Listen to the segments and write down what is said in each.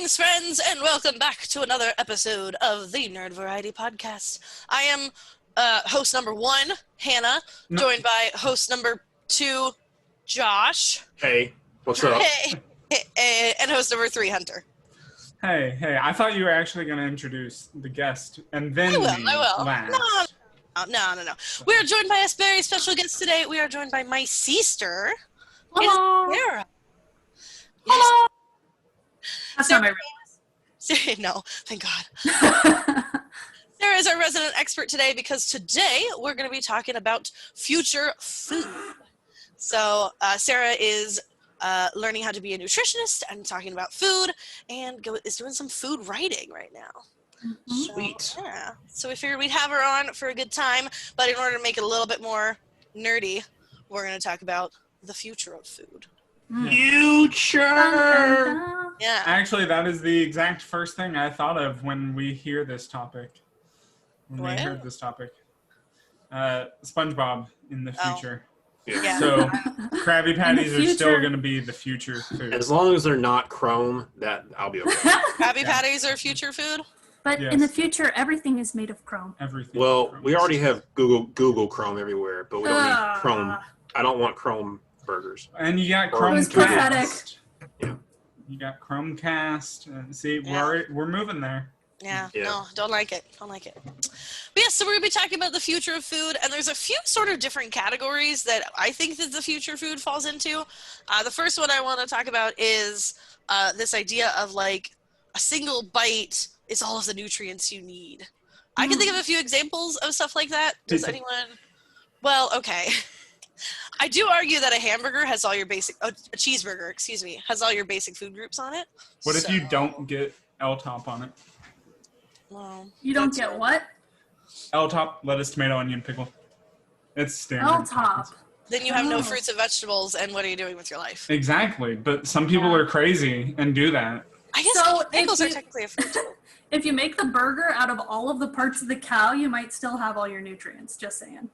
Greetings, friends, and welcome back to another episode of the Nerd Variety Podcast. I am host number 1, Hannah, joined by host number 2, Josh. Hey, what's up? Hey, and host number 3, Hunter. Hey, I thought you were actually going to introduce the guest, and then I will. last. No. We are joined by a very special guest today. We are joined by my sister. Hello. Sarah. Hello. That's not my real. No, thank God. Sarah is our resident expert today because today we're going to be talking about future food. So Sarah is learning how to be a nutritionist and talking about food and is doing some food writing right now. Mm-hmm. Sweet. Yeah. So we figured we'd have her on for a good time, but in order to make it a little bit more nerdy, we're going to talk about the future of food. Future! Yeah. Actually, that is the exact first thing I thought of when we hear this topic. We heard this topic. SpongeBob in the future. Yeah. So, Krabby Patties are still going to be the future food. As long as they're not chrome, I'll be okay. Krabby Patties are future food? But in the future, everything is made of chrome. Everything. Well, we already have Google Chrome everywhere, but we don't need chrome. I don't want chrome burgers. And you got Chromecast. Yeah. You got Chromecast. See, we're moving there. Yeah, no, don't like it. But yeah, so we're going to be talking about the future of food, and there's a few sort of different categories that I think that the future food falls into. The first one I want to talk about is this idea of like a single bite is all of the nutrients you need. I can think of a few examples of stuff like that. Does anyone? Well, okay. I do argue that a hamburger has all your basic, a cheeseburger, excuse me, has all your basic food groups on it. What if you don't get L-top on it? Well, you don't get what? L-top, lettuce, tomato, onion, pickle. It's standard. L-top. Then you have no fruits and vegetables, and what are you doing with your life? Exactly, but some people are crazy and do that. I guess pickles are technically a fruit too. If you make the burger out of all of the parts of the cow, you might still have all your nutrients, just saying.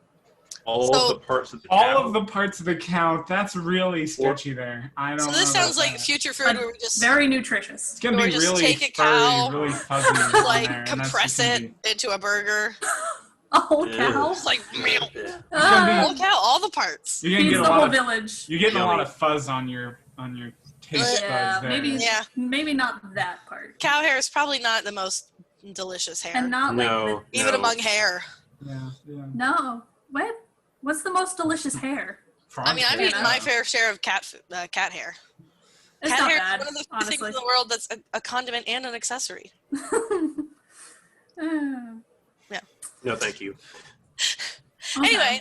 All of the parts of the cow? All of the parts of the cow, that's really sketchy there. I don't know. So this sounds like future food where we just... Very nutritious. It's going to be really take a cow, furry, really fuzzy. like, compress it into a burger. A whole cow? Just like, meal. Whole cow, all the parts. You're going to get the whole village. You're getting a lot of fuzz on your taste buds there. Maybe not that part. Cow hair is probably not the most delicious hair. And not even among hair. Yeah. No. What? What's the most delicious hair? I mean, I've eaten my fair share of cat hair. It's cat not hair bad, is one of the honestly. things in the world that's a condiment and an accessory. Yeah. No, thank you. Okay. Anyway,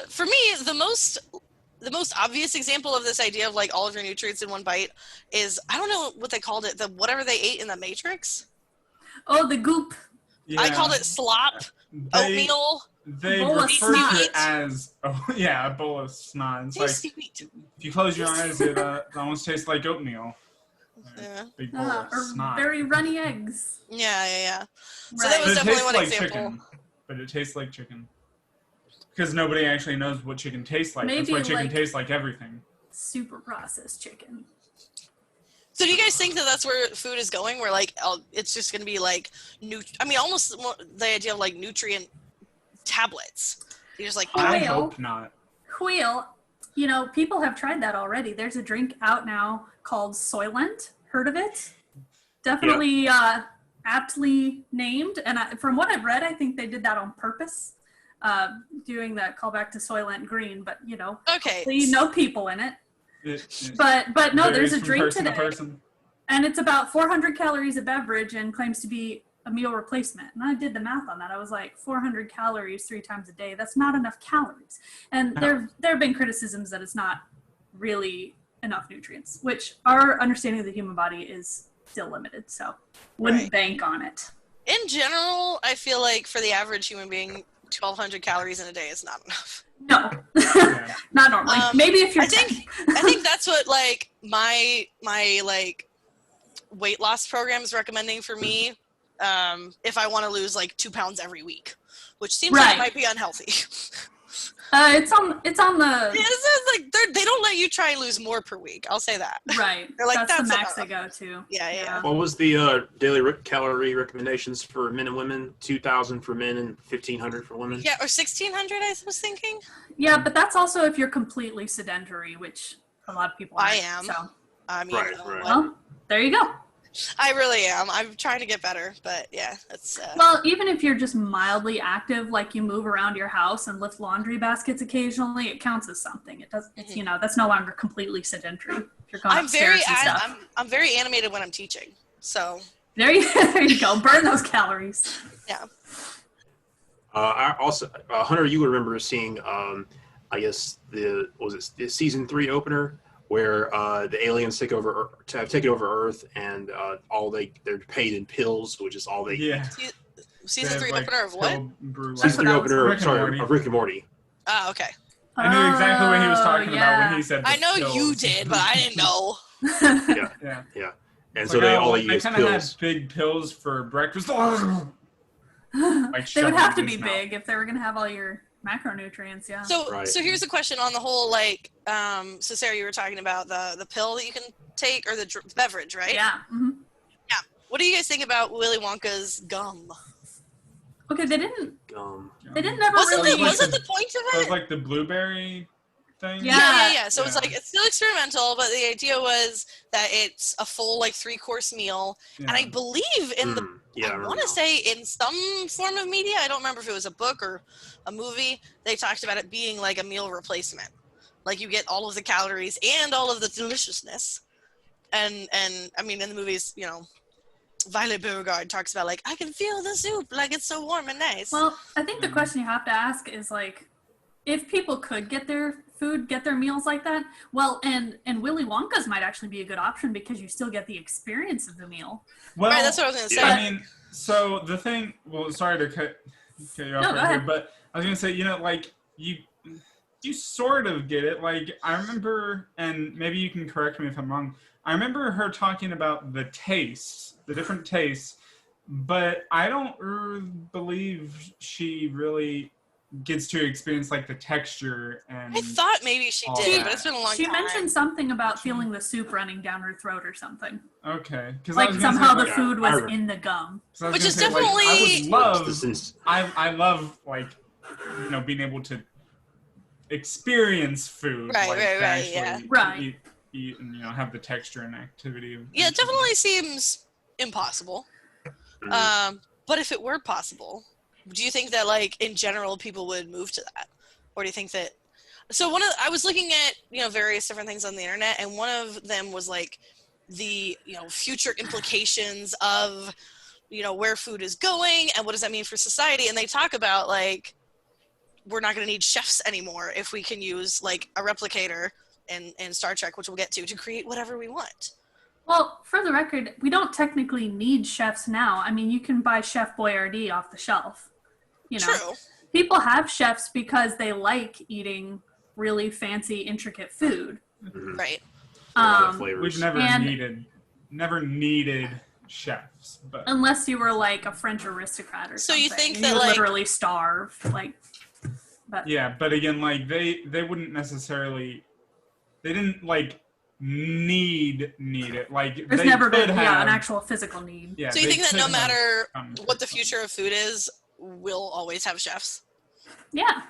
for me, the most obvious example of this idea of like all of your nutrients in one bite is, I don't know what they called it, whatever they ate in the Matrix. Oh, the goop. Yeah. I called it slop, oatmeal. They bowl of refer to snot. it as, a bowl of snot. It's like, if you close your eyes, it almost tastes like oatmeal. Yeah. Big bowl of Or snot. very runny eggs. Yeah. So Right. that was But it definitely tastes one like example. chicken. But it tastes like chicken. Because nobody actually knows what chicken tastes like. That's Maybe why chicken like tastes like everything. super processed chicken. So do you guys think that that's where food is going? Where like it's just going to be like almost the idea of like nutrient tablets. You're just like, I hope not. Wheel, people have tried that already. There's a drink out now called Soylent. Heard of it? Definitely aptly named. And from what I've read, I think they did that on purpose, doing that callback to Soylent Green. But, okay, no people in it. It But no, there's a varies from drink person today. to person. And it's about 400 calories a beverage and claims to be a meal replacement. And I did the math on that. I was like, 400 calories 3 times a day. That's not enough calories. And there have been criticisms that it's not really enough nutrients, which our understanding of the human body is still limited. So wouldn't bank on it. In general, I feel like for the average human being, 1,200 calories in a day is not enough. No, not normally. Maybe if you're I think that's what like my like weight loss program is recommending for me. If I want to lose like 2 pounds every week, which seems like it might be unhealthy. It's on the Yeah, this is like they don't let you try and lose more per week. I'll say that. right. They're like, that's the "That's max enough." they go to. Yeah. What was the daily calorie recommendations for men and women? 2,000 for men and 1,500 for women. Yeah, or 1,600. I was thinking. Yeah, but that's also if you're completely sedentary, which a lot of people aren't. I am. So, I mean, Right. well, there you go. I really am. I'm trying to get better, but yeah, it's. Well, even if you're just mildly active, like you move around your house and lift laundry baskets occasionally, it counts as something. It does. It's that's no longer completely sedentary. If you're going upstairs and stuff. I'm very animated when I'm teaching. So there you go. Burn those calories. Yeah. I also, Hunter, you would remember seeing, I guess the season 3 opener where the aliens have taken over Earth, and they're paid in pills, which is all they eat. Season 3 opener of what? Season 3 opener, of Rick and Morty. Oh, okay. I knew exactly what he was talking about when he said. I know pills. you did, but I didn't know. Yeah. And so they all use kind of had pills. big pills for breakfast. They would have to be big if they were going to have all your macronutrients. Yeah. So here's a question on the whole, like, so Sarah, you were talking about the pill that you can take, or the beverage, right? Yeah. Mm-hmm. Yeah. What do you guys think about Willy Wonka's gum? Okay, they didn't. Gum. They didn't ever Wasn't really. Wasn't the point of it? It was like the blueberry thing. Yeah. So it's like, it's still experimental, but the idea was that it's a full, like, 3-course meal, and I believe in I want to say in some form of media, I don't remember if it was a book or a movie, they talked about it being like a meal replacement. Like, you get all of the calories and all of the deliciousness. And I mean, in the movies, Violet Beauregard talks about, like, I can feel the soup, like, it's so warm and nice. Well, I think the question you have to ask is, like, if people could get their meals like that, well, and Willy Wonka's might actually be a good option because you still get the experience of the meal. Well, right, that's what I was going to say. I mean, so the thing, well, sorry to cut you off right here, but I was going to say, like, you sort of get it. Like, I remember, and maybe you can correct me if I'm wrong, I remember her talking about the different tastes, but I don't believe she really gets to experience, like, the texture and I thought maybe she did, but it's been a long time. She mentioned something about feeling the soup running down her throat or something. Okay. Like, somehow the food was in the gum. Which is definitely... I love, like, being able to experience food. Right. Eat and, have the texture and activity. Yeah, it definitely seems impossible. But if it were possible, do you think that, like, in general, people would move to that? Or do you think that... So I was looking at, various different things on the internet, and one of them was, like, the, future implications of, where food is going and what does that mean for society. And they talk about, like, we're not going to need chefs anymore if we can use, like, a replicator in Star Trek, which we'll get to create whatever we want. Well, for the record, we don't technically need chefs now. I mean, you can buy Chef Boyardee off the shelf. True. People have chefs because they like eating really fancy, intricate food. Right. We've never needed chefs, but unless you were like a French aristocrat or something. So you think you that, would like, literally starve, like. But yeah, but again, like they wouldn't necessarily. They didn't, like, need it. Like, there's they never been an actual physical need. Yeah, so you think that no matter what the future of food is, we'll always have chefs? Yeah.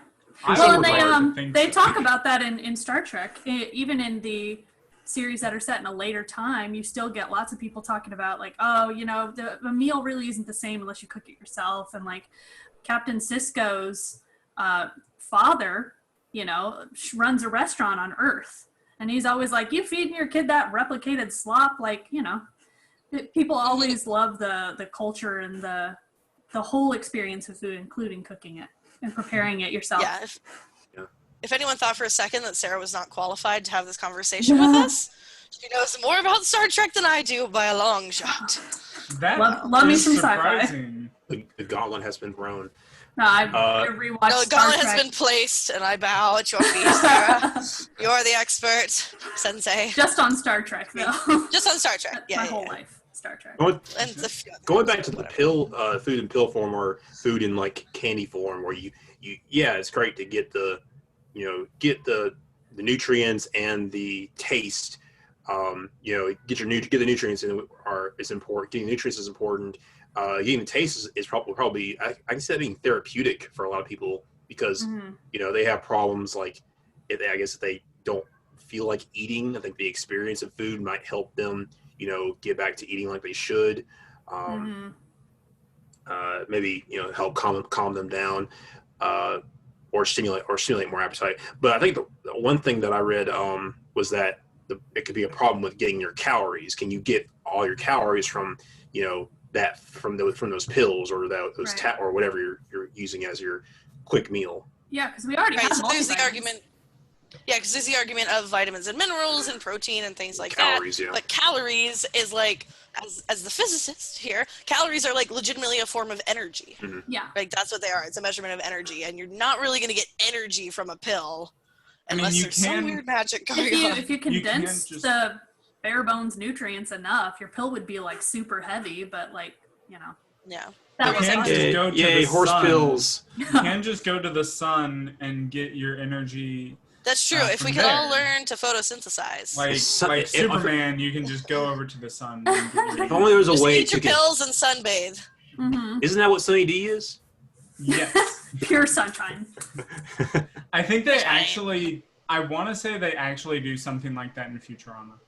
Well, and they talk about that in Star Trek. Even in the series that are set in a later time, you still get lots of people talking about, like, the meal really isn't the same unless you cook it yourself. And, like, Captain Sisko's father, runs a restaurant on Earth. And he's always like, you feeding your kid that replicated slop? Like, people always love the culture and the whole experience of food, including cooking it and preparing it yourself. Yeah. If anyone thought for a second that Sarah was not qualified to have this conversation with us, she knows more about Star Trek than I do by a long shot. Love me some sci-fi. The gauntlet has been thrown. No, I rewatched the gauntlet has been placed, and I bow at your feet, Sarah. You're the expert, Sensei. Just on Star Trek, though. Just on Star Trek, yeah. My whole life, Star Trek. Going back to the food in pill form, or food in, like, candy form, where you it's great to get the get the nutrients and the taste. Get the nutrients is important. Getting nutrients is important. Getting the taste is probably I can see that being therapeutic for a lot of people because they have problems like I guess if they don't feel like eating. I think the experience of food might help them get back to eating like they should. Maybe help calm them down. Or stimulate more appetite. But I think the one thing that I read was that it could be a problem with getting your calories. Can you get all your calories from from those pills or those or whatever you're using as your quick meal? Yeah, because we already have so there's the multivitamins. argument. Yeah, because there's the argument of vitamins and minerals and protein and things like Calories, that. yeah. But calories is like, as the physicist here, calories are like legitimately a form of energy. Yeah. Like that's what they are. It's a measurement of energy, and you're not really going to get energy from a pill unless there's some weird magic going on. If you condense the bare bones nutrients enough, your pill would be like super heavy, but like Yeah. That was can't just go to the horse sun. pills. You can just go to the sun and get your energy. That's true. If we could all learn to photosynthesize. Like Superman, you can just go over to the sun. And get your If only there was a way eat your pills and sunbathe. Isn't that what Sunny D is? Yes. Pure sunshine. I think they actually. I want to say they actually do something like that in Futurama.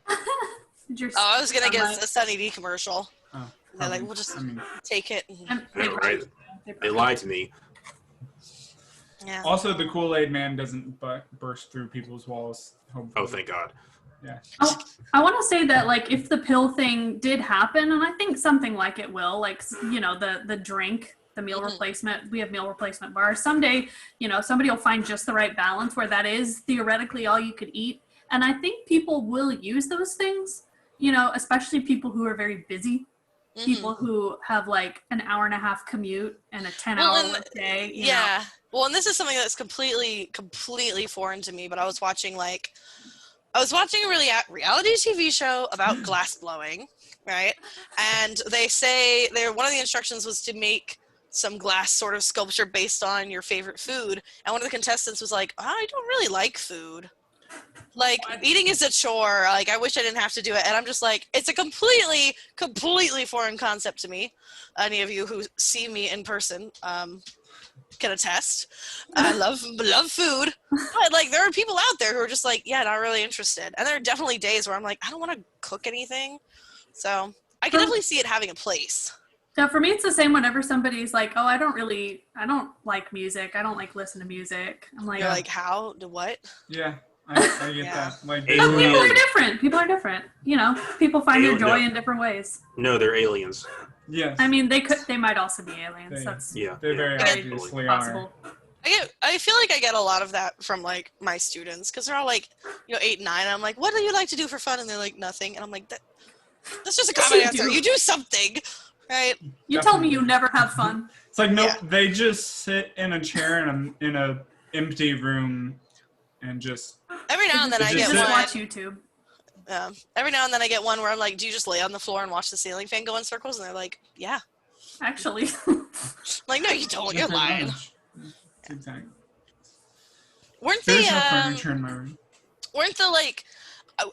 I was gonna get a Sunny D commercial. Oh, They're like, we'll just take it. Right. They lied to me. Yeah. Also, the Kool-Aid Man doesn't burst through people's walls. Hopefully. Oh, thank God. Yeah. Oh, I want to say that, like, if the pill thing did happen, and I think something like it will, like, the drink, the meal replacement, we have meal replacement bars. Someday, somebody will find just the right balance where that is theoretically all you could eat. And I think people will use those things, especially people who are very busy. People who have like an hour and a half commute and a 10-hour workday. Yeah. Well, and this is something that's completely foreign to me, but I was watching a reality TV show about glass blowing, right? And they say one of the instructions was to make some glass sort of sculpture based on your favorite food. And one of the contestants was like, I don't really like food. Like, eating is a chore. Like, I wish I didn't have to do it. And I'm just like, it's a completely foreign concept to me. Any of you who see me in person can attest. I love food. But, like, there are people out there who are just like, yeah, not really interested. And there are definitely days where I'm like, I don't want to cook anything. So I can definitely see it having a place. Yeah, for me, it's the same whenever somebody's like, oh, I don't like music. I don't like listen to music. I'm like, you're like, how? What? Yeah. I get that. Like, people are different. People people find their joy in different ways. No, they're aliens. Yes. I mean, they might also be aliens. They very obviously possible. are. I feel like I get a lot of that from like my students because they're all like, 8 and 9. And I'm like, what do you like to do for fun? And they're like, nothing. And I'm like, that's just a common answer. You do something, right? You tell me you never have fun. It's like they just sit in a chair in a empty room and just. Every now and then I get one. Watch YouTube. Every now and then I get one where I'm like, do you just lay on the floor and watch the ceiling fan go in circles? And they're like, yeah. Actually. Like, no, you don't. You're lying. Exactly. Weren't There's no furniture in my room. Weren't the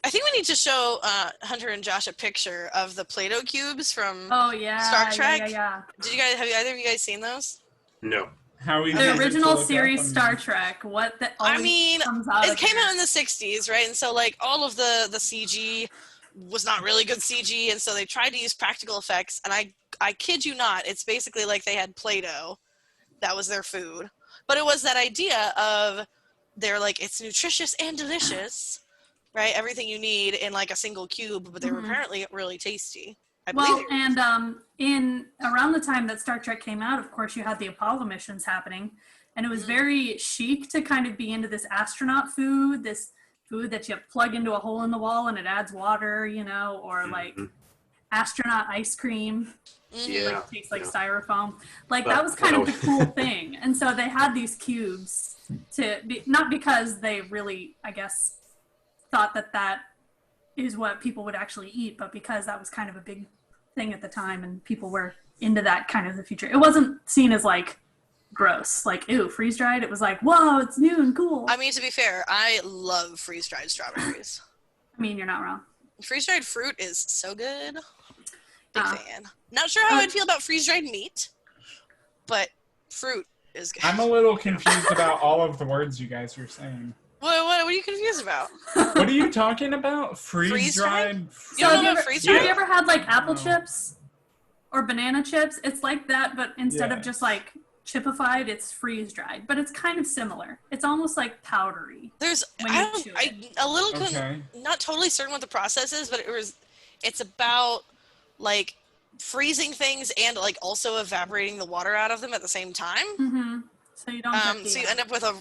I think we need to show Hunter and Josh a picture of the Play-Doh cubes from Star Trek. Yeah. Have either of you guys seen those? No. The original series Star Trek. Comes out it came out in the 60s, right? And so like all of the CG was not really good CG, and so they tried to use practical effects, and I kid you not, it's basically like they had Play-Doh. That was their food. But it was that idea of they're like, it's nutritious and delicious, right? Everything you need in like a single cube, but they were apparently really tasty. In around the time that Star Trek came out, of course, you had the Apollo missions happening, and it was very chic to kind of be into this astronaut food, this food that you plug into a hole in the wall and it adds water, or like astronaut ice cream. Yeah. Tastes like styrofoam. Like that was kind of the cool thing. And so they had these cubes not because they really, I guess, thought that is what people would actually eat, but because that was kind of a big thing at the time and people were into that kind of the future. It wasn't seen as like gross. Like, ew, freeze dried. It was like, whoa, it's new and cool. I mean, to be fair, I love freeze-dried strawberries. I mean, you're not wrong. Freeze-dried fruit is so good. Big Uh, fan. Not sure how I'd feel about freeze-dried meat, but fruit is good. I'm a little confused about all of the words you guys are saying. What are you confused about? What are you talking about? Freeze-dried? You don't know have, about you freeze-dried? have you ever had like apple No. chips or banana chips? It's like that, but instead of Yeah. just like chipified, it's freeze dried. But it's kind of similar. It's almost like powdery. There's When you chew I a little Okay. not totally certain what the process is, but it's about like freezing things and like also evaporating the water out of them at the same time. Mm-hmm. So you don't get the, So you end up with a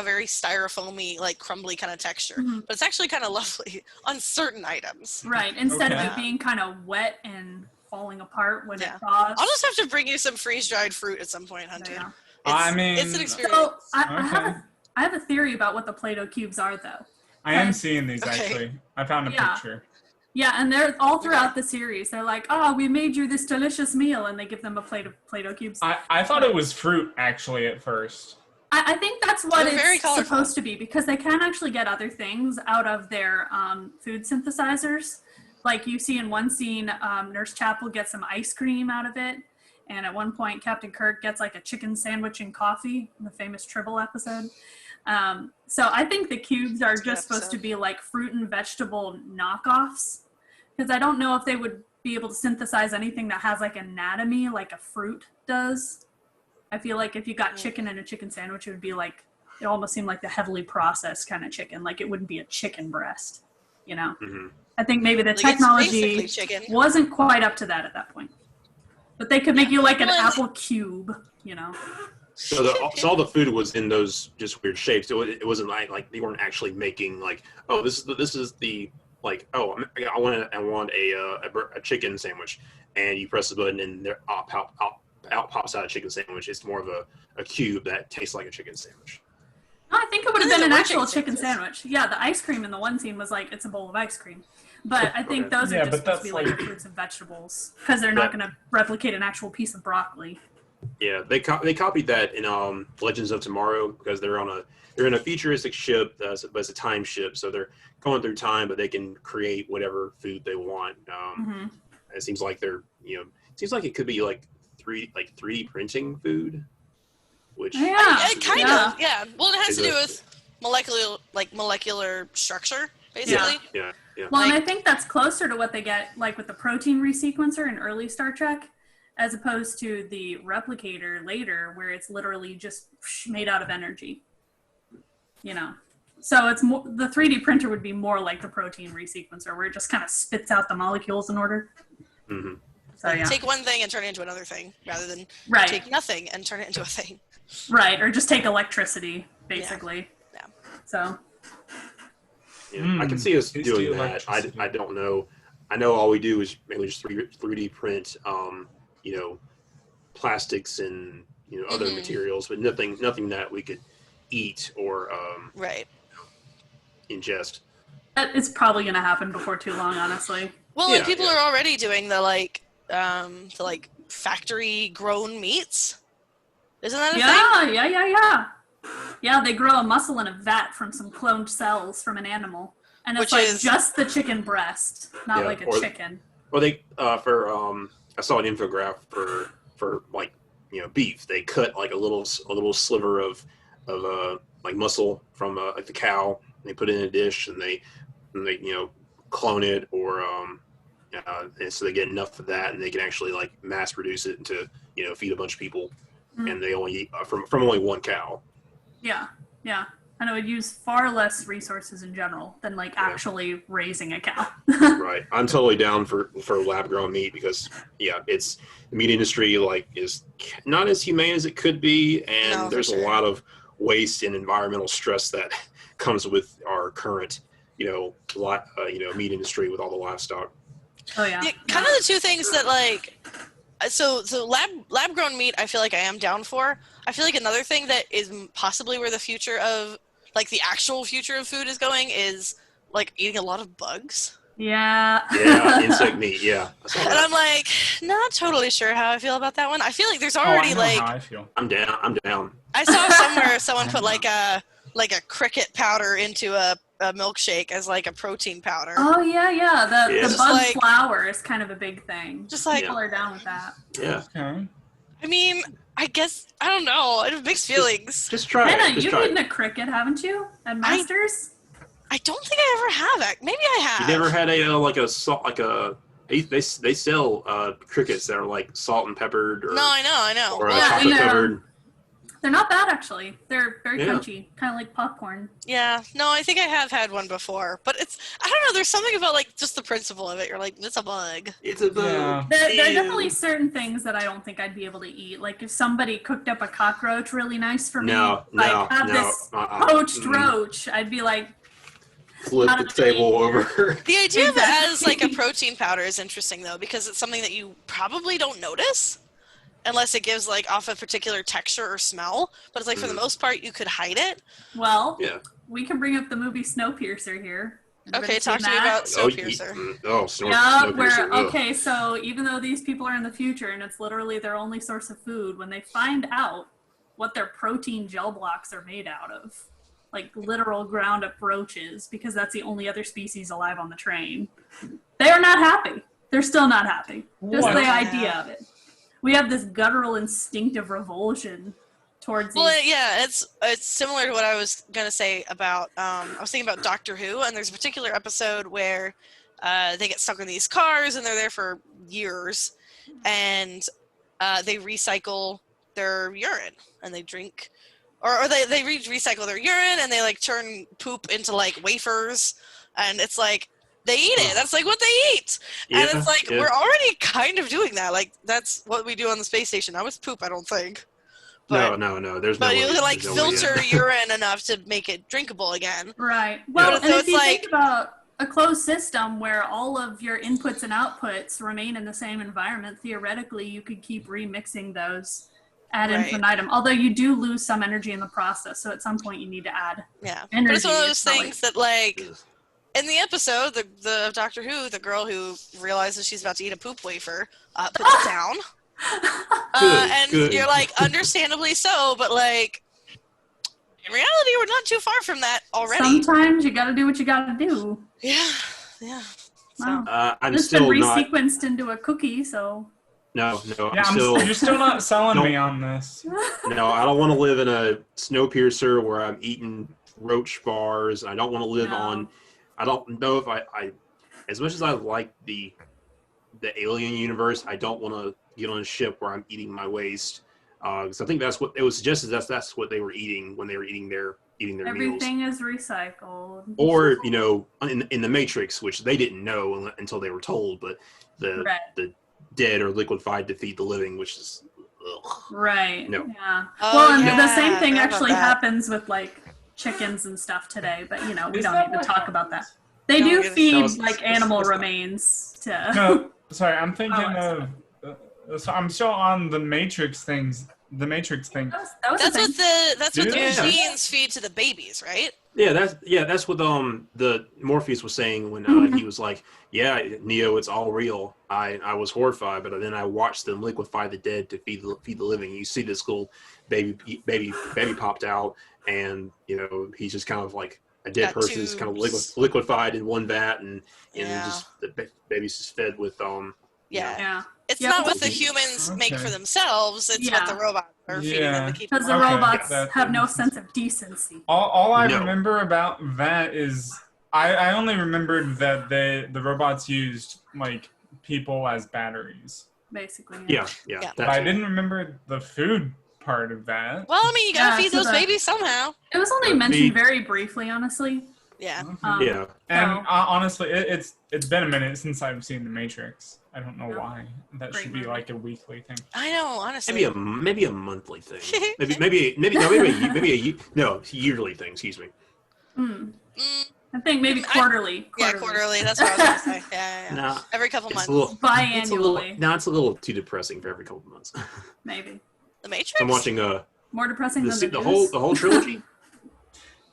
very styrofoamy, like crumbly kind of texture. Mhm. But it's actually kind of lovely on certain items. right, instead of Okay. it being kind of wet and falling apart when Yeah. it thaws. I'll just have to bring you some freeze-dried fruit at some point, Hunter. Yeah. I mean- it's an experience. So I Okay. have a theory about what the Play-Doh cubes are, though. I am Okay. seeing these, Okay. actually. I found a Yeah. picture. Yeah, and they're all throughout the series. They're like, "Oh, we made you this delicious meal," and they give them a plate of Play-Doh cubes. I thought it was fruit, actually, at first. I think that's what They're very it's colorful. supposed to be, because they can actually get other things out of their food synthesizers. Like you see in one scene, Nurse Chapel gets some ice cream out of it, and at one point Captain Kirk gets like a chicken sandwich and coffee in the famous Tribble episode. So I think the cubes are That's a good just supposed to episode. be like fruit and vegetable knockoffs, because I don't know if they would be able to synthesize anything that has like anatomy like a fruit does. I feel like if you got chicken in a chicken sandwich, it would be like, it almost seemed like the heavily processed kind of chicken. Like it wouldn't be a chicken breast, you know? Mhm. I think maybe the Like, it's technology basically chicken. wasn't quite up to that at that point. But they could make you like an Well, apple cube, you know? So all the food was in those just weird shapes. It wasn't like they weren't actually making like, oh, this is the like, oh, I want a chicken sandwich, and you press the button and there out pops out a chicken sandwich. It's more of a cube that tastes like a chicken sandwich. No, I think it would have Those been are an chicken actual chicken sandwiches. sandwich. Yeah, the ice cream in the one scene was like, it's a bowl of ice cream. But I think Okay. those Yeah, are just but supposed to be that's like like- fruits and vegetables, because they're not going to replicate an actual piece of broccoli. Yeah, they copied that in Legends of Tomorrow, because they're in a futuristic ship, but it's a time ship, so they're going through time, but they can create whatever food they want. Mhm. It seems like it could be like 3D printing food, which Yeah. Kind Yeah. of, yeah. Well, it has Is to do it- with molecular structure, basically. yeah. Well, and I Like- think that's closer to what they get like with the protein resequencer in early Star Trek, as opposed to the replicator later, where it's literally just made out of energy. You know, so it's more, the 3D printer would be more like the protein resequencer, where it just kind of spits out the molecules in order. hmm So yeah, Take one thing and turn it into another thing, rather than right, take nothing and turn it into a thing. right, or just take electricity basically. Yeah. So Yeah, I can see us Tasty doing that. electricity. I don't know. I know all we do is mainly just 3D print, plastics and other Mhm. materials, but nothing that we could eat or Right. ingest. that is probably going to happen before too long, honestly. Well, Yeah, and people yeah. are already doing the factory grown meats. Isn't that a thing? Yeah. Yeah, they grow a muscle in a vat from some cloned cells from an animal. And it's Which like is- just the chicken breast, not Yeah, like a or- chicken. Well, they I saw an infographic for like beef. They cut like a little sliver of like muscle from like the cow. And they put it in a dish and they clone it or and so they get enough of that and they can actually like mass produce it to feed a bunch of people. Mm. And they only eat from only one cow. Yeah. And it would use far less resources in general than like actually raising a cow. Right. I'm totally down for lab grown meat because it's the meat industry is not as humane as it could be, and No, for there's sure. a lot of waste and environmental stress that comes with our current meat industry with all the livestock. Oh yeah. Yeah, kind of the two things that so lab grown meat I feel like I am down for. I feel like another thing that is possibly where the future of the actual future of food is going is like eating a lot of bugs. Yeah. Yeah, insect meat. Yeah, I saw And that. I'm like, not totally sure how I feel about that one. I feel like there's Oh, already I know like how I feel. I'm down. I'm down. I saw somewhere someone I put know. like a cricket powder into a milkshake as like a protein powder. Oh yeah, yeah. The Yeah. the Just bug like- flour is kind of a big thing. Just like, Yeah. People are down with that. Yeah, Okay. I mean, I guess I don't know. I have mixed feelings. just try Hannah, it. Just you've try eaten it. a cricket, haven't you? At Masters? I don't think I ever have it. Maybe I have. You never had a like a salt like a they sell crickets that are like salt and peppered or No, I know. or Well, chocolate yeah. covered. They're not bad actually. They're very Yeah. crunchy, kind of like popcorn. yeah. No, I think I have had one before, but it's I don't know. There's something about like just the principle of it. You're like, it's a bug. It's a bug. Yeah. There are Ew. definitely certain things that I don't think I'd be able to eat. Like if somebody cooked up a cockroach really nice for me, No, like no, have no. this Uh-uh. poached Mm-mm. roach, I'd be like, Flip Not the a thing. table over. The idea of it as Exactly. like a protein powder is interesting though, because it's something that you probably don't notice unless it gives like off a particular texture or smell. But it's like for the Mhm. most part, you could hide it. well, Yeah. we can bring up the movie Snowpiercer here. Anybody Okay, talk seen to me that? about Snowpiercer. Yeah, where Snowpiercer. Ugh. okay, so even though these people are in the future and it's literally their only source of food, when they find out what their protein gel blocks are made out of, like literal ground up roaches, because that's the only other species alive on the train, they are not happy. They're still not happy. Just What? the idea of it. We have this guttural instinctive revulsion towards Well, these. yeah, it's similar to what I was gonna say about. I was thinking about Doctor Who, and there's a particular episode where they get stuck in these cars, and they're there for years, and they recycle their urine, and they drink, or they recycle their urine, and they like turn poop into like wafers, and it's like they eat it. That's like what they eat, and Yeah, it's like yeah. we're already kind of doing that. Like that's what we do on the space station. Now it's poop, I don't think. No. There's no But way. you can like There's no way filter yet. urine enough to make it drinkable again. Right. Well, But and so if it's you like- think about a closed system where all of your inputs and outputs remain in the same environment, theoretically, you could keep remixing those ad Right. infinitum. Although you do lose some energy in the process, so at some point you need to add. Yeah. Energy, But it's one of those it's not like- things that like in the episode, the Doctor Who, the girl who realizes she's about to eat a poop wafer, puts it down. And Good. you're like, understandably so, but like in reality, we're not too far from that already. Sometimes you got to do what you got to do. Yeah. Yeah. So, Wow. I'm It's been still not. resequenced into a cookie, so No. Yeah, I'm still. you're still not selling Nope. me on this. No, I don't want to live in a Snowpiercer where I'm eating roach bars. I don't want to live No. on. I don't know if I as much as I like the alien universe, I don't want to get on a ship where I'm eating my waste. Because I think that's what it was suggested. That's what they were eating when they were eating their meals. everything is recycled. Or in the Matrix, which they didn't know until they were told, but the Right. dead are liquefied to feed the living, which is ugh. Right. No. Yeah. Oh, Well, and yeah, the same I thing forgot about actually that. happens with like chickens and stuff today, but we Is don't that need to what talk about that. They No, do it's- feed it's- like it's- animal it's not. remains to. No, sorry, I'm thinking Oh, of. So I'm still on the Matrix things. The Matrix thing. That was a that's thing. what the Yeah. machines feed to the babies, right? Yeah, that's what the Morpheus was saying when he was like, "Yeah, Neo, it's all real." I was horrified, but then I watched them liquefy the dead to feed the living. You see this little baby popped out, and he's just kind of like a dead Got person's kind of tubes. liquefied in one vat, and Yeah. just the baby's just fed with Yeah. Yeah. It's Yeah, not what but- the humans make Okay. for themselves, it's Yeah. what the robots are feeding them to keep Because them the Okay, robots that have no makes sense of decency. All I No. remember about that is I only remembered that the robots used like people as batteries. Basically. yeah. Yeah. But I didn't remember the food part of that. Well, I mean, you gotta Yeah, feed so those the- babies somehow. It was only The- mentioned very briefly, honestly. Yeah. Okay. And So- honestly, it's been a minute since I've seen The Matrix. I don't know Yeah. why. That Great should be movie. like a weekly thing. I know, honestly. maybe a monthly thing. maybe a yearly thing. Excuse me. Hmm. Mm, I think maybe I- quarterly. yeah, quarterly. That's what I was gonna say. Yeah. Nah, Every couple it's months. a little. Biannually, No, it's a little too depressing for every couple of months. maybe. The Matrix? I'm watching More depressing than the the whole news? trilogy.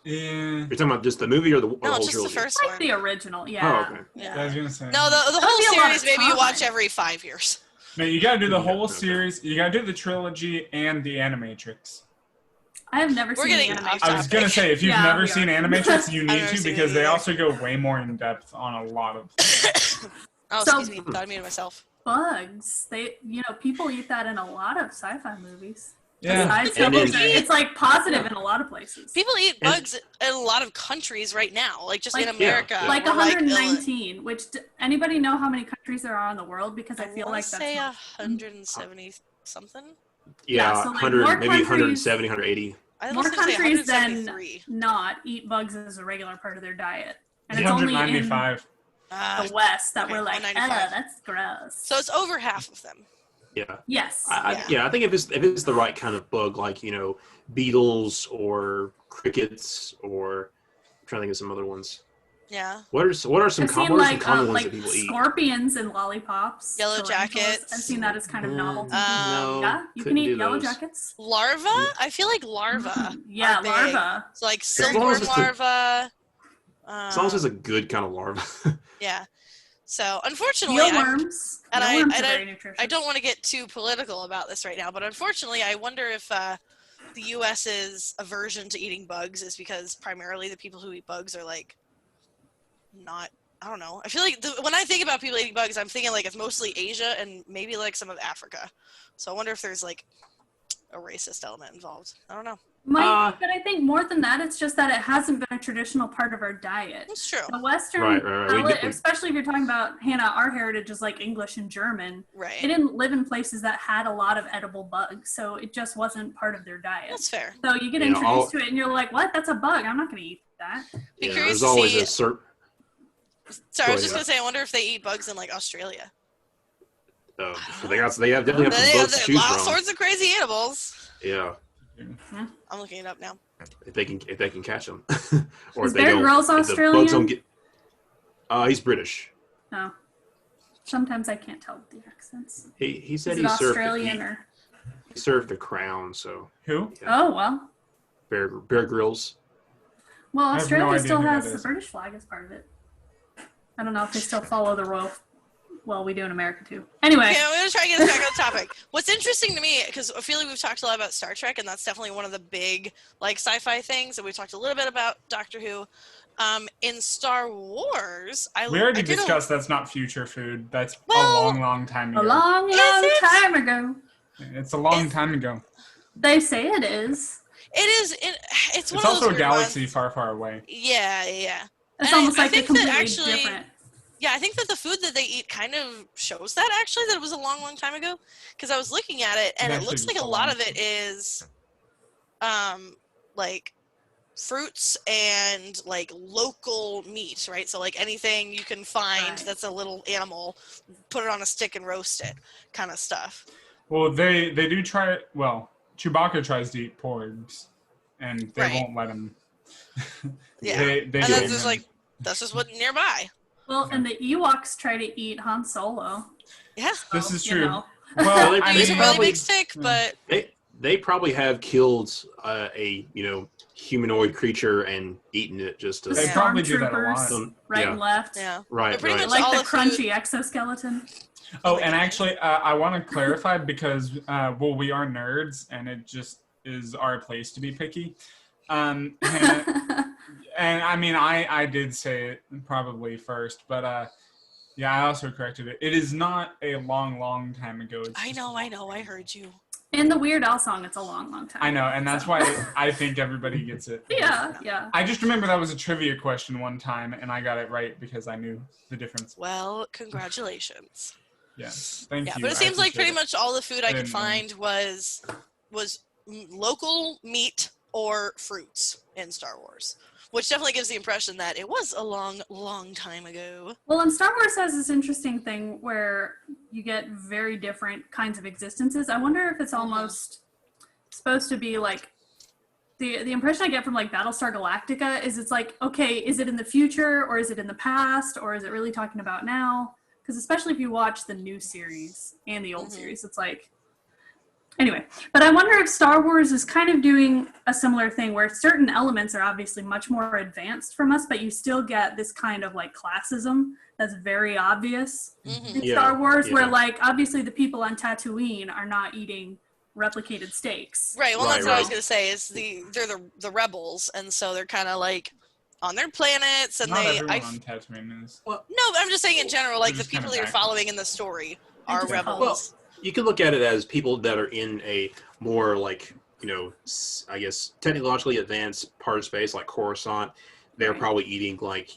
Yeah. You're talking about just the movie or the No, whole just trilogy? the first Like one. the original, yeah. Oh, okay. Yeah, I was gonna say. No, the would whole be a lot of series maybe you watch time. every 5 years. No, you gotta do the whole Okay. series. You gotta do the trilogy and the Animatrix. I have never We're seen the getting animation. off I was gonna say, if you've Yeah, never we seen are. Animatrix, you I've need never to seen it because they either. also go way more in depth on a lot of. Oh, So- excuse me. Thought I muted myself. Bugs. People eat that in a lot of sci-fi movies. Yeah. Besides And Hellraiser, then- it's like positive in a lot of places. People eat And- bugs in a lot of countries right now, like just in Like- America. Yeah. Like we're 119, which anybody know how many countries there are in the world? Because I feel wanna like that's say not- 170 something. Yeah, so, like, 100, more maybe countries- 170, 180. I more was gonna say countries than 173. not eat bugs as a regular part of their diet. And it's only in 195. the West that Okay, we're like, 195. that's gross. So it's over half of them. Yeah. Yes. I think if it's the right kind of bug, like beetles or crickets, or I'm trying to think of some other ones. Yeah. What are some I've seen common ones like that people eat? scorpions and lollipops. Yellow tarantulas. jackets. I've seen that as kind of novelty. No, Yeah, you can couldn't eat do yellow those. jackets. Larva? I feel like larva. Yeah, are big. larva. So like As long as silkworm it's larva. As long as it's a good kind of larva. Yeah. So unfortunately, I'm- Mealworms. and Mealworms I are very nutritious. I don't want to get too political about this right now, but unfortunately, I wonder if the U.S.'s aversion to eating bugs is because primarily the people who eat bugs are like not. I don't know. I feel like when I think about people eating bugs, I'm thinking like it's mostly Asia and maybe like some of Africa. So I wonder if there's like a racist element involved. I don't know. Might be, but I think more than that, it's just that it hasn't been a traditional part of our diet. That's true. The Western Right. palate, especially if you're talking about, Hannah, our heritage is like English and German. Right. They didn't live in places that had a lot of edible bugs, so it just wasn't part of their diet. That's fair. So you get Yeah, introduced to it and you're like, what? That's a bug. I'm not going to eat that. Be Yeah, curious there's to always see. a certain. Sorry, I was Go just ahead. gonna say. I wonder if they eat bugs in like Australia. They have definitely have They some have bugs to choose all from. sorts of crazy animals. Yeah, I'm looking it up now. if they can catch them, or Is if they Bear don't. Grylls if the bugs Australian? don't get. He's British. No. Sometimes I can't tell with the accents. He said Is he it served. Australian or? He served the crown, so Who? yeah. Oh, well. Bear Grylls. Well, I have no Australia idea still who that has the is. British flag as part of it. I don't know if they still follow the royal. Well, we do in America too. Anyway, Okay, I'm gonna try to get us back on topic. What's interesting to me, because I feel like we've talked a lot about Star Trek, and that's definitely one of the big like sci-fi things, and we talked a little bit about Doctor Who. In Star Wars, We already I did discussed that's not future food. That's Well, a long, long time a ago. long, Is long it? time ago. It's a long Is- time ago. They say it is. It is. It's one It's of also those a weird galaxy ones. far, far away. Yeah, yeah. It's And almost I like they're think that completely actually- different. Yeah, I think that the food that they eat kind of shows that actually that it was a long, long time ago. Because I was looking at it, and it actually looks like was a a lot long of it is, like fruits and like local meat, right? So like anything you can find Right. that's a little animal, put it on a stick and roast it, kind of stuff. Well, they do try. Well, Chewbacca tries to eat porgs, and they Right. won't let him. Yeah, They and give that's just him- like that's just what nearby. Well, and the Ewoks try to eat Han Solo. Yeah, This So, is you true. know. Well, They- I he's a mean, really probably- big stick, but They probably have killed a humanoid creature and eaten it just to. The They probably do that a stormtroopers, lot. right Yeah. and left. yeah, Right, They're pretty right. much Like all the the food- crunchy exoskeleton. Oh, and actually, I want to clarify because, well, we are nerds, and it just is our place to be picky. And I mean, I did say it probably first, but yeah, I also corrected it. It is not a long, long time ago. It's I just- know, I heard you. In the Weird Al song, it's a long, long time. I know, and that's So. why I think everybody gets it. Yeah, yeah. I just remember that was a trivia question one time, and I got it right because I knew the difference. Well, congratulations. Yeah, thank Yeah, you. but it I seems like appreciate pretty it. much all the food I could didn't know. find was local meat or fruits in Star Wars, which definitely gives the impression that it was a long, long time ago. Well, and Star Wars has this interesting thing where you get very different kinds of existences. I wonder if it's almost supposed to be like the impression I get from like Battlestar Galactica is it's like, okay, is it in the future or is it in the past or is it really talking about now? Because especially if you watch the new series and the old series, it's like Anyway, but I wonder if Star Wars is kind of doing a similar thing where certain elements are obviously much more advanced from us, but you still get this kind of like classism that's very obvious Mhm. in Yeah, Star Wars, where yeah. like obviously the people on Tatooine are not eating replicated steaks. Right. Well, Right, that's what I was right. gonna say. Is they're the rebels, and so they're kind of like on their planets, and Not they. everyone on Tatooine is. No, but I'm just saying in general, like They're the just people kinda you're back. following in the story are just rebels. You can look at it as people that are in a more like, I guess technologically advanced part of space, like Coruscant. They're Right. probably eating like,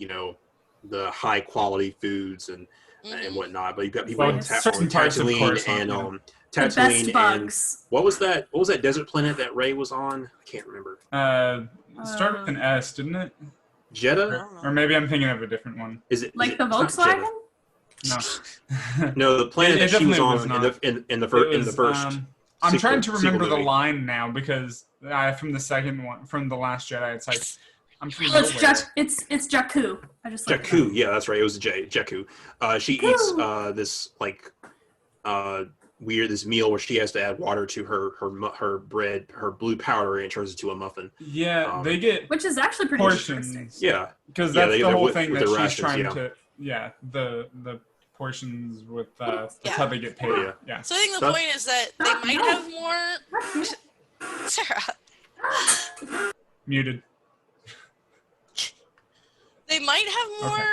the high quality foods and Mhm. whatnot. But you've got people Well, on certain parts of Tatooine Coruscant, and yeah. The best Tatooine and bugs. what was that desert planet that Rey was on? I can't remember. Started with an S, didn't it? I Jeddah? don't know. Or maybe I'm thinking of a different one. Is it Like is the it- it's not Volkswagen? No. No, the planet It that she was definitely was on not. in the It was, first. I'm trying to sequel remember the movie. line now because from the second one, from The Last Jedi, it's like, I'm from Oh, it's nowhere. it's Jakku. I just looked it Jakku, up. yeah, that's right. It was Jakku. She eats this like this meal where she has to add water to her bread, her blue powder, and it turns into a muffin. Yeah, they get Which is actually pretty interesting. portions. Yeah, Because Yeah, that's they- the whole with- thing with that the she's rations, trying yeah. to. Yeah, the portions with that's Yeah. how they get paid. Yeah. Yeah. So I think the That's- point is that they might have more. Sarah, Muted. they might have more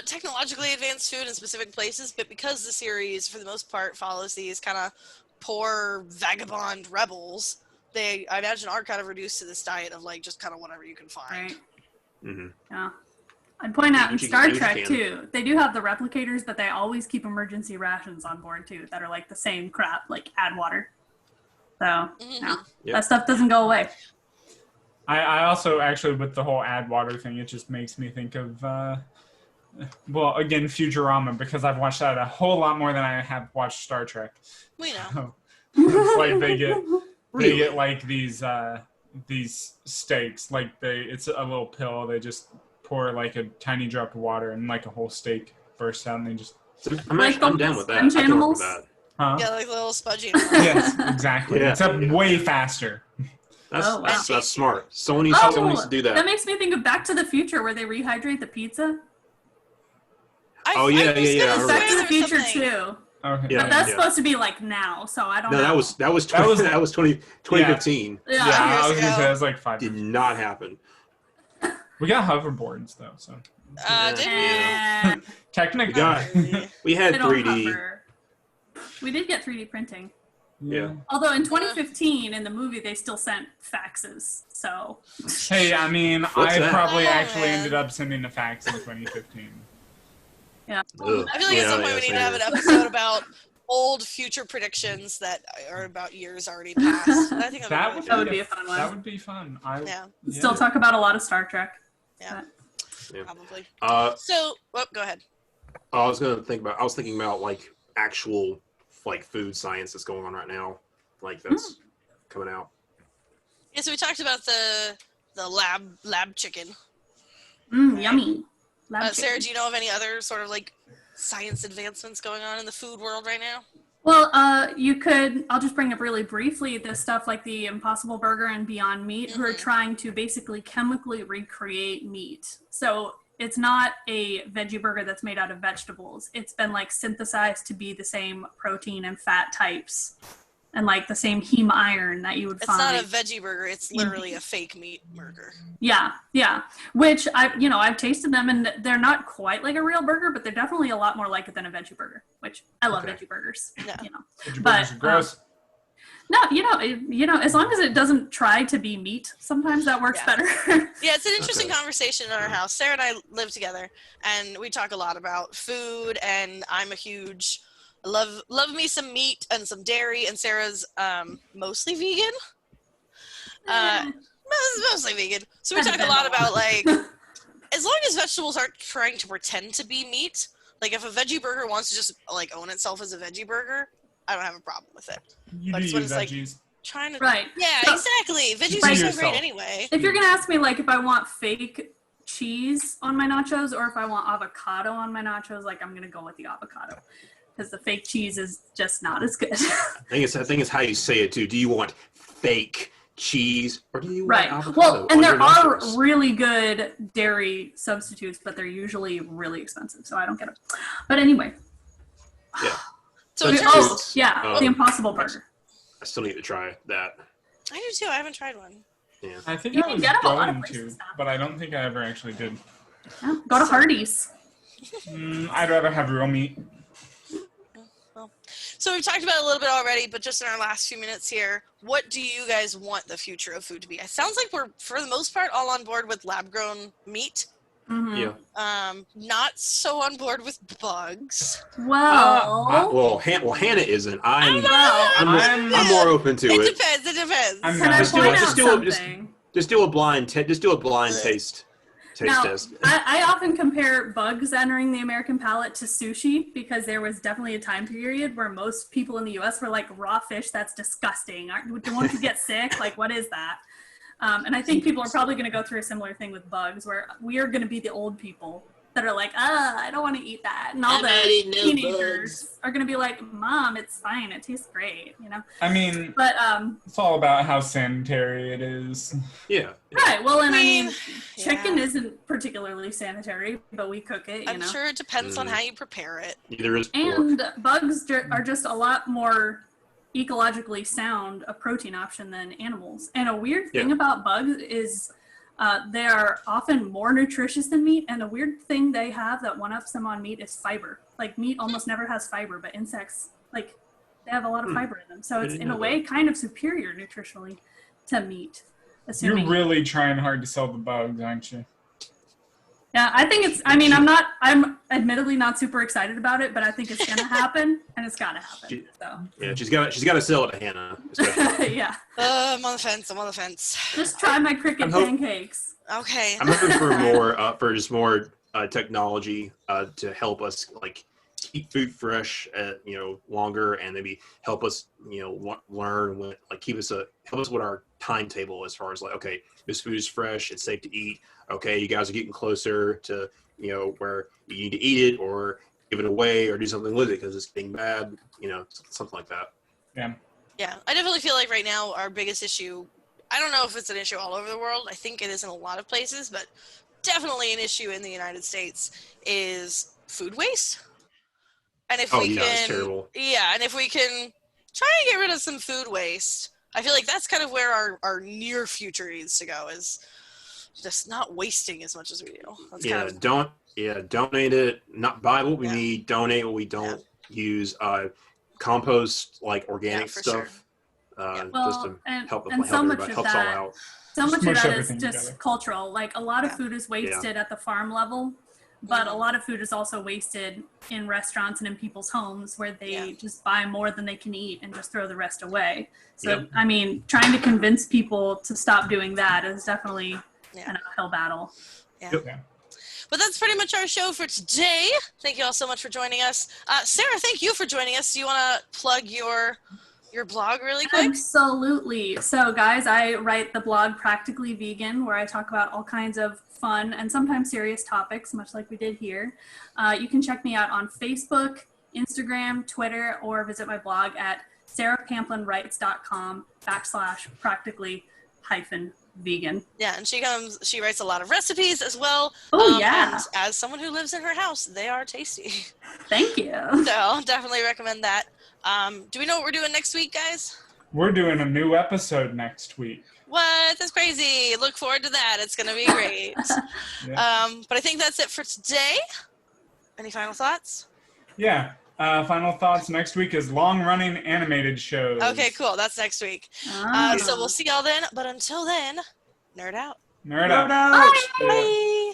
technologically advanced food in specific places, but because the series, for the most part, follows these kind of poor vagabond rebels, I imagine, are kind of reduced to this diet of like just kind of whatever you can find. Right. hmm Yeah. I'd point out in Which you Star can- Trek which you too, they do have the replicators, but they always keep emergency rations on board too that are like the same crap, like add water. So Mhm. no, Yep. that stuff doesn't go away. I also actually with the whole add water thing, it just makes me think of well, again, Futurama, because I've watched that a whole lot more than I have watched Star Trek. We know. It's like they get Really? like these steaks, like it's a little pill. They just pour like a tiny drop of water and like a whole steak bursts out, and they just I'm Like I'm the down with that. French I can work with animals? that. Yeah, like little spudgy. Yes, exactly. Yeah, Except yeah. way faster. That's, Oh, wow. that's smart. Someone needs to do That that. makes me think of Back to the Future where they rehydrate the pizza. Oh, yeah, I was yeah, yeah, I gonna remember say Back to the there was Future something- too. Okay. Yeah. But that's supposed to be like now, so I don't No, know. that was That was- 2015. Yeah, Yeah. I was years gonna say ago. that was like 5 Did years. not happen. We got hoverboards though, so Did And technically. got- We had they don't 3D. hover. We did get 3D printing. Yeah. Although in 2015 in the movie they still sent faxes. So Hey, I mean, What's I that? probably Oh, actually man. ended up sending a fax in 2015. Ugh. I feel like at some Yeah, point yeah, we need same to have here. an episode about old future predictions that are about years already past. I think That would That would be a fun one. That would be fun. Yeah, still talk about a lot of Star Trek. yeah, Yeah. probably. Uh, So, go ahead. I was thinking about like actual like food science that's going on right now, like that's coming out. Yeah, so we talked about the lab chicken. Yummy. Lab Sarah, chicken. do you know of any other sort of like science advancements going on in the food world right now? Well, I'll just bring up really briefly the stuff like the Impossible Burger and Beyond Meat, who are Mhm. trying to basically chemically recreate meat. So it's not a veggie burger that's made out of vegetables. It's been like synthesized to be the same protein and fat types and like the same heme iron that you would It's find. not a veggie burger. It's literally a fake meat burger. Yeah. Which I've tasted them and they're not quite like a real burger, but they're definitely a lot more like it than a veggie burger, which I love Okay. veggie burgers. Yeah. Veggie But, burgers are gross. No, as long as it doesn't try to be meat, sometimes that works Yeah. better. Yeah, it's an interesting Okay. conversation in our house. Sarah and I live together, and we talk a lot about food. And I'm a huge love me some meat and some dairy. And Sarah's mostly vegan. Mostly vegan. So we talk a lot about like, as long as vegetables aren't trying to pretend to be meat. Like if a veggie burger wants to just like own itself as a veggie burger, I don't have a problem with it. You But do it's you when it's like- veggies. Trying to Right. Yeah, So- exactly. Veggies Be are so yourself. great anyway. If you're gonna ask me like if I want fake cheese on my nachos or if I want avocado on my nachos, like I'm gonna go with the avocado. because the fake cheese is just not as good. I think it's how you say it too. Do you want fake cheese or do you want Right. avocado? Well, and on there your are nachos? really good dairy substitutes, but they're usually really expensive, so I don't get them. But anyway. Yeah. So in That's terms, Oh, yeah, the Impossible Burger. I still need to try that. I do too. I haven't tried one. Yeah. I think You I can was get 'em a lot of going to, places now. but I don't think I ever actually did. Yeah, go to Hardee's. I'd rather have real meat. So we've talked about it a little bit already, but just in our last few minutes here, what do you guys want the future of food to be? It sounds like we're, for the most part, all on board with lab-grown meat. Mm-hmm. Yeah. Not so on board with bugs. Well, Hannah isn't. well, I'm more open to It it. depends. It depends. I'm can I Just point out do it- something? Just do a blind taste Now, test. I often compare bugs entering the American palate to sushi because there was definitely a time period where most people in the U.S. were like, raw fish, that's disgusting. Won't you get sick? Like, what is that? And I think people are probably going to go through a similar thing with bugs where we are going to be the old people that are like, I don't want to eat that. And all the teenagers are going to be like, Mom, it's fine. It tastes great, you know? I mean, But, it's all about how sanitary it is. Yeah. right. Well, and I mean, yeah. chicken isn't particularly sanitary, but we cook it, you I'm know? sure it depends on how you prepare it. Neither is pork. And bugs are just a lot more ecologically sound a protein option than animals. And a weird thing about bugs is they are often more nutritious than meat. And a weird thing they have that one-ups them on meat is fiber. Like meat almost never has fiber, but insects, like they have a lot of fiber in them. So it's in a way kind of superior nutritionally to meat. Assuming. You're really trying hard to sell the bugs, aren't you? Yeah, I think it's, I mean, I'm admittedly not super excited about it, but I think it's going to happen and it's got to happen. So. Yeah, she's got to sell it to Hannah. especially. Yeah. I'm on the fence. Just try my cricket pancakes. Okay. I'm hoping for more technology to help us like keep food fresh, longer, and maybe help us, learn when, like help us with our timetable as far as like, okay, this food is fresh, it's safe to eat. Okay, you guys are getting closer to, where you need to eat it or give it away or do something with it because it's getting bad, something like that. Yeah. Yeah, I definitely feel like right now our biggest issue, I don't know if it's an issue all over the world. I think it is in a lot of places, but definitely an issue in the United States is food waste. And if it's terrible. Yeah, and if we can try and get rid of some food waste, I feel like that's kind of where our near future needs to go, is just not wasting as much as we do. That's donate it, not buy what we need, donate what we don't use, compost like organic stuff. Just to help everybody, helps all out. So much of that is everything just together. cultural. Like a lot of food is wasted at the farm level, but a lot of food is also wasted in restaurants and in people's homes where they just buy more than they can eat and just throw the rest away. So, I mean, trying to convince people to stop doing that is definitely an uphill battle. Yeah. Yep. But that's pretty much our show for today. Thank you all so much for joining us. Sarah, thank you for joining us. Do you want to plug your blog really quick? Absolutely. So guys, I write the blog Practically Vegan, where I talk about all kinds of fun and sometimes serious topics, much like we did here. You can check me out on Facebook, Instagram, Twitter, or visit my blog at sarahpamplinwrites.com/practically-vegan. Yeah, and she writes a lot of recipes as well. Oh, yeah. And as someone who lives in her house, they are tasty. Thank you. So definitely recommend that. Do we know what we're doing next week, guys? We're doing a new episode next week. What? That's crazy. Look forward to that. It's going to be great. But I think that's it for today. Any final thoughts? Yeah. Final thoughts next week is long-running animated shows. Okay, cool. That's next week. So we'll see y'all then. But until then, nerd out. Nerd out. Bye.